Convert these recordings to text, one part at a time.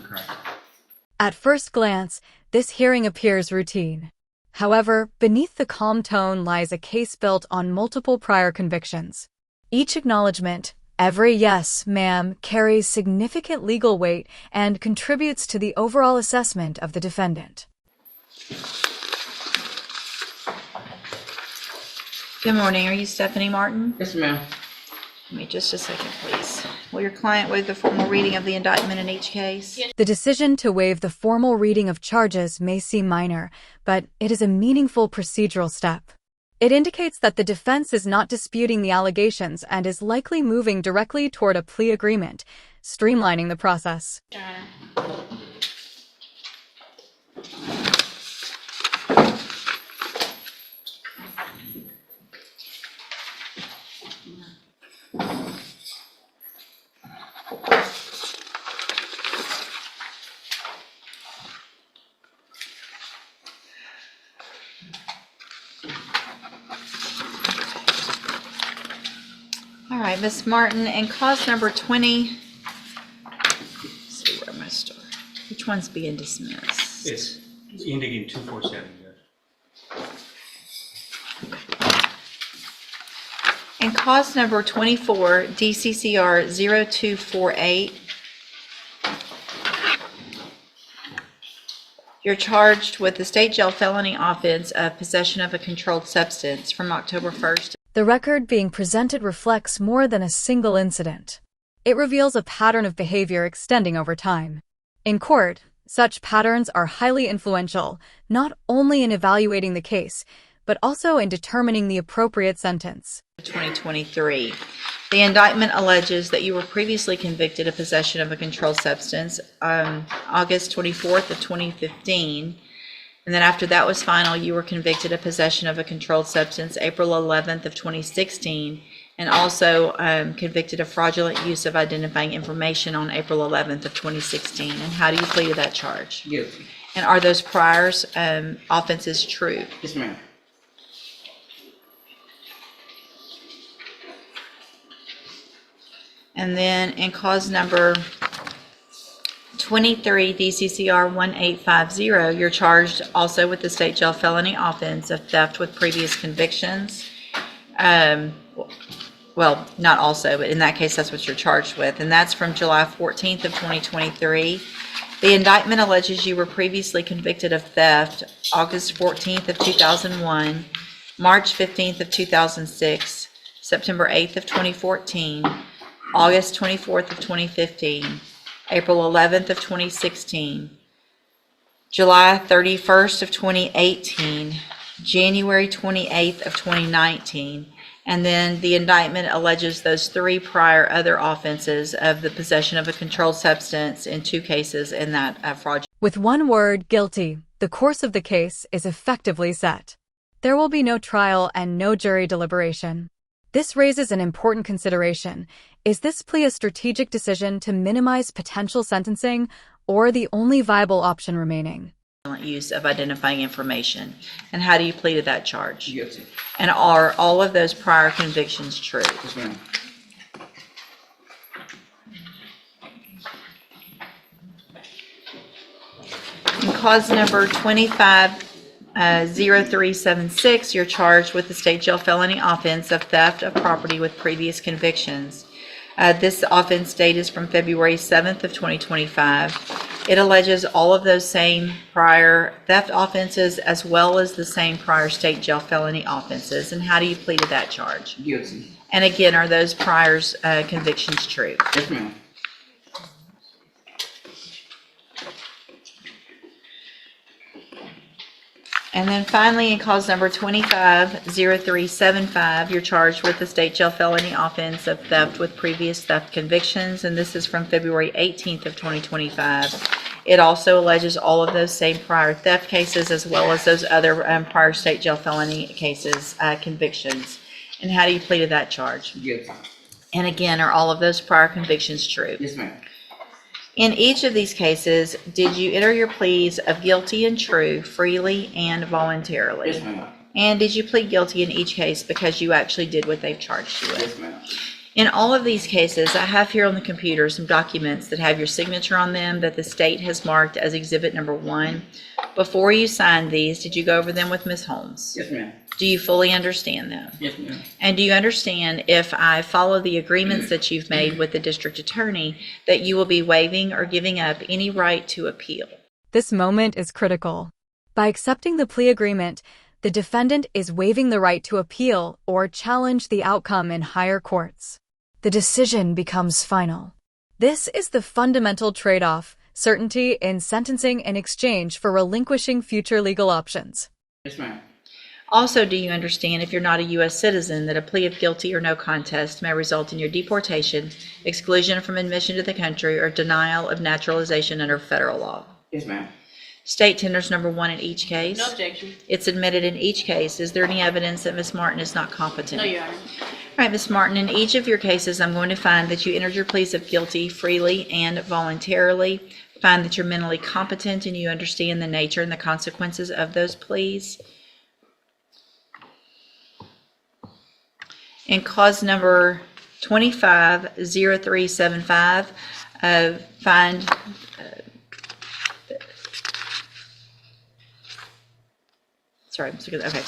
correct. At first glance, this hearing appears routine. However, beneath the calm tone lies a case built on multiple prior convictions. Each acknowledgement, every yes, ma'am, carries significant legal weight and contributes to the overall assessment of the defendant. Good morning. Are you Stephanie Martin? Yes, ma'am. Give me just a second, please. Will your client waive the formal reading of the indictment in each case? The decision to waive the formal reading of charges may seem minor, but it is a meaningful procedural step. It indicates that the defense is not disputing the allegations and is likely moving directly toward a plea agreement, streamlining the process. All right, Ms. Martin, and cause number 20. Let's see, where am I start? Which one's being dismissed? It's ending in 247. And cause number 24, DCCR 0248. You're charged with the state jail felony offense of possession of a controlled substance from October 1st. The record being presented reflects more than a single incident. It reveals a pattern of behavior extending over time. In court, such patterns are highly influential, not only in evaluating the case, but also in determining the appropriate sentence. 2023. The indictment alleges that you were previously convicted of possession of a controlled substance August 24th of 2015. And then after that was final, you were convicted of possession of a controlled substance April 11th of 2016, and also convicted of fraudulent use of identifying information on April 11th of 2016. And how do you plead to that charge? Guilty. And are those priors offenses true? Yes, ma'am. And then in cause number 23, DCCR 1850, you're charged also with the state jail felony offense of theft with previous convictions. Well, not also, but in that case, that's what you're charged with. And that's from July 14th of 2023. The indictment alleges you were previously convicted of theft August 14th of 2001, March 15th of 2006, September 8th of 2014, August 24th of 2015, April 11th of 2016, July 31st of 2018, January 28th of 2019, and then the indictment alleges those three prior other offenses of the possession of a controlled substance in two cases in that fraudulent. With one word, guilty, the course of the case is effectively set. There will be no trial and no jury deliberation. This raises an important consideration. Is this plea a strategic decision to minimize potential sentencing or the only viable option remaining? Use of identifying information. And how do you plead to that charge? Guilty. And are all of those prior convictions true? Yes, ma'am. In cause number 250376, you're charged with the state jail felony offense of theft of property with previous convictions. This offense date is from February 7th of 2025. It alleges all of those same prior theft offenses as well as the same prior state jail felony offenses. And how do you plead to that charge? Guilty. And again, are those prior convictions true? Yes, ma'am. And then finally, in cause number 250375, you're charged with the state jail felony offense of theft with previous theft convictions, and this is from February 18th of 2025. It also alleges all of those same prior theft cases as well as those other prior state jail felony cases, convictions. And how do you plead to that charge? Guilty. And again, are all of those prior convictions true? Yes, ma'am. In each of these cases, did you enter your pleas of guilty and true freely and voluntarily? Yes, ma'am. And did you plead guilty in each case because you actually did what they've charged you with? Yes, ma'am. In all of these cases, I have here on the computer some documents that have your signature on them that the state has marked as Exhibit Number 1. Before you signed these, did you go over them with Ms. Holmes? Yes, ma'am. Do you fully understand them? Yes, ma'am. And do you understand, if I follow the agreements that you've made with the district attorney, that you will be waiving or giving up any right to appeal? This moment is critical. By accepting the plea agreement, the defendant is waiving the right to appeal or challenge the outcome in higher courts. The decision becomes final. This is the fundamental trade-off, certainty in sentencing in exchange for relinquishing future legal options. Yes, ma'am. Also, do you understand, if you're not a U.S. citizen, that a plea of guilty or no contest may result in your deportation, exclusion from admission to the country, or denial of naturalization under federal law? Yes, ma'am. State tenders number 1 in each case. No objection. It's admitted in each case. Is there any evidence that Ms. Martin is not competent? No, Your Honor. All right, Ms. Martin, in each of your cases, I'm going to find that you entered your pleas of guilty freely and voluntarily, find that you're mentally competent and you understand the nature and the consequences of those pleas. In cause number 250375, find sorry, I'm looking, okay.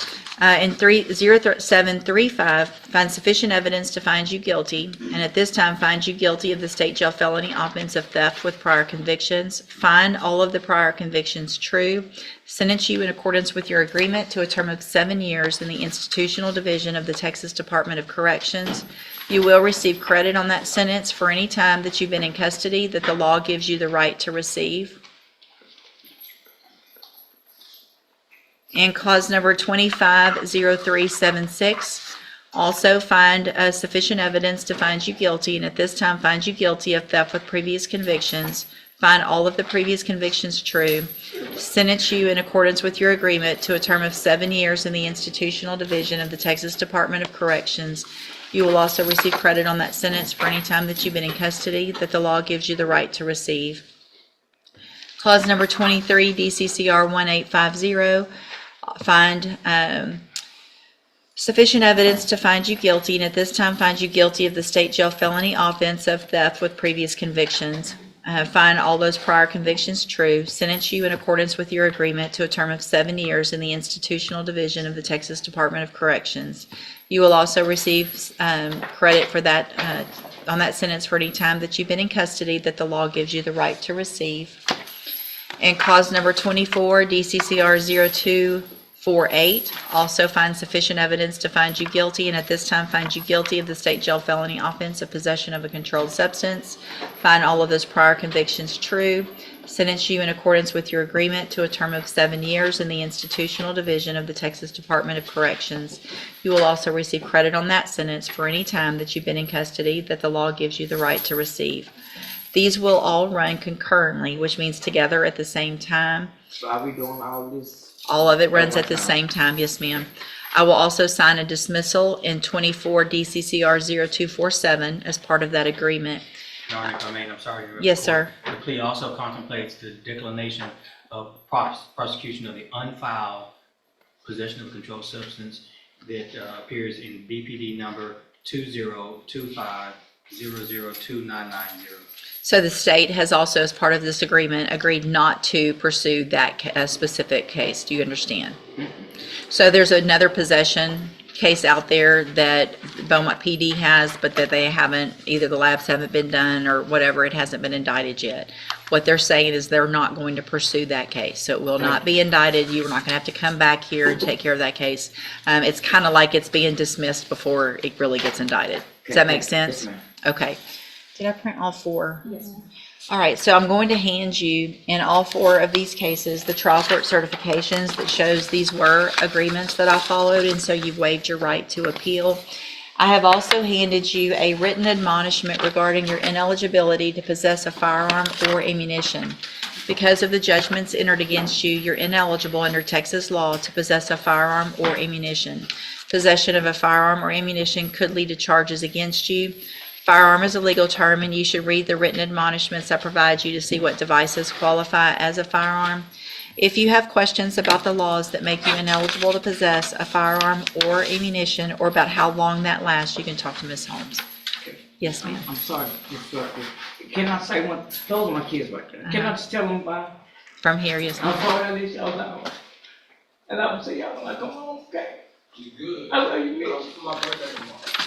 In 30735, find sufficient evidence to find you guilty, and at this time find you guilty of the state jail felony offense of theft with prior convictions. Find all of the prior convictions true. Sentence you in accordance with your agreement to a term of 7 years in the institutional division of the Texas Department of Corrections. You will receive credit on that sentence for any time that you've been in custody that the law gives you the right to receive. In cause number 250376, also find sufficient evidence to find you guilty, and at this time find you guilty of theft with previous convictions. Find all of the previous convictions true. Sentence you in accordance with your agreement to a term of 7 years in the institutional division of the Texas Department of Corrections. You will also receive credit on that sentence for any time that you've been in custody that the law gives you the right to receive. Clause number 23, DCCR 1850, find sufficient evidence to find you guilty, and at this time find you guilty of the state jail felony offense of theft with previous convictions. Find all those prior convictions true. Sentence you in accordance with your agreement to a term of 7 years in the institutional division of the Texas Department of Corrections. You will also receive credit for that on that sentence for any time that you've been in custody that the law gives you the right to receive. And cause number 24, DCCR 0248, also find sufficient evidence to find you guilty, and at this time find you guilty of the state jail felony offense of possession of a controlled substance. Find all of those prior convictions true. Sentence you in accordance with your agreement to a term of 7 years in the institutional division of the Texas Department of Corrections. You will also receive credit on that sentence for any time that you've been in custody that the law gives you the right to receive. These will all run concurrently, which means together at the same time. So are we doing all this? All of it runs at the same time, yes, ma'am. I will also sign a dismissal in 24 DCCR 0247 as part of that agreement. Your Honor, I'm sorry. Yes, sir. The plea also contemplates the declination of prosecution of the unfiled possession of a controlled substance that appears in BPD number 2025002990. So the state has also, as part of this agreement, agreed not to pursue that specific case. Do you understand? So there's another possession case out there that Beaumont PD has, but that they haven't, either the labs haven't been done or whatever, it hasn't been indicted yet. What they're saying is they're not going to pursue that case. So it will not be indicted. You're not going to have to come back here and take care of that case. It's kind of like it's being dismissed before it really gets indicted. Does that make sense? Yes, ma'am. Okay. Did I print all 4? Yes. All right, so I'm going to hand you, in all 4 of these cases, the trial court certifications that shows these were agreements that I followed, and so you've waived your right to appeal. I have also handed you a written admonishment regarding your ineligibility to possess a firearm or ammunition. Because of the judgments entered against you, you're ineligible under Texas law to possess a firearm or ammunition. Possession of a firearm or ammunition could lead to charges against you. Firearm is a legal term, and you should read the written admonishments I provide you to see what devices qualify as a firearm. If you have questions about the laws that make you ineligible to possess a firearm or ammunition, or about how long that lasts, you can talk to Ms. Holmes. Okay. Yes, ma'am. I'm sorry, Mr. Director. Can I say one? Those are my kids right there. Can I just tell them bye? From here, yes, I'm ma'am. sorry I let y'all down. And I will say y'all like, come on, okay? You good. I love you, man.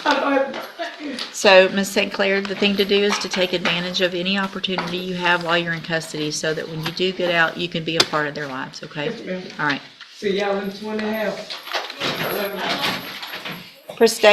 I love you. So, Ms. St. Clair, the thing to do is to take advantage of any opportunity you have while you're in custody so that when you do get out, you can be a part of their lives, okay? Yes, ma'am. All right. See y'all in 2.5. I love you. For state